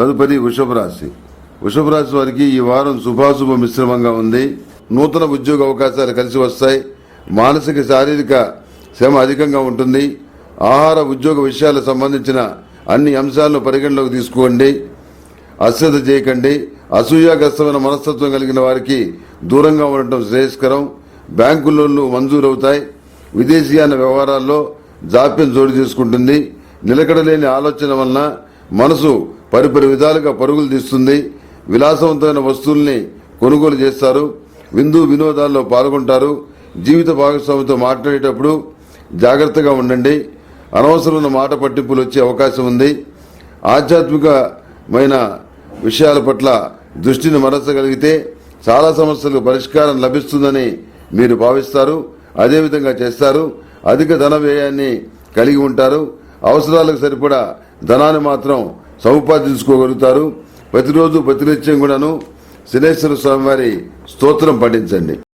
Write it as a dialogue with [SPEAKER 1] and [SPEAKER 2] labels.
[SPEAKER 1] తదుపరి వృషభ రాశి. వృషభ రాశి వారికి ఈ వారం శుభాశుభ మిశ్రమంగా ఉంది. నూతన ఉద్యోగ అవకాశాలు కలిసి వస్తాయి. మానసిక శారీరక శ్రమ అధికంగా ఉంటుంది. ఆహార ఉద్యోగ విషయాలకు సంబంధించిన అన్ని అంశాలను పరిగణలోకి తీసుకోండి. అశ్రద్ధ చేయకండి. అసూయాగ్రస్తమైన మనస్తత్వం కలిగిన వారికి దూరంగా ఉండటం శ్రేయస్కరం. బ్యాంకు లోన్లు మంజూరవుతాయి. విదేశీయాన వ్యవహారాల్లో జాప్యం చోటు చేసుకుంటుంది. నిలకడలేని ఆలోచన వలన మనసు పరిపరి విధాలుగా పరుగులు తీస్తుంది. విలాసవంతమైన వస్తువుల్ని కొనుగోలు చేస్తారు. విందు వినోదాల్లో పాల్గొంటారు. జీవిత భాగస్వామితో మాట్లాడేటప్పుడు జాగ్రత్తగా ఉండండి. అనవసరమైన మాట పట్టింపులు వచ్చే అవకాశం ఉంది. ఆధ్యాత్మికమైన విషయాల పట్ల దృష్టిని మరల్చగలిగితే చాలా సమస్యలకు పరిష్కారం లభిస్తుందని మీరు భావిస్తారు. అదేవిధంగా చేస్తారు. అధిక ధన వ్యయాన్ని కలిగి ఉంటారు. అవసరాలకు సరిపడా ధనాన్ని మాత్రం సముపార్జించుకోగలుగుతారు. ప్రతిరోజు ప్రతినిత్యం కూడాను శనేశ్వర స్వామి వారి స్తోత్రం పఠించండి.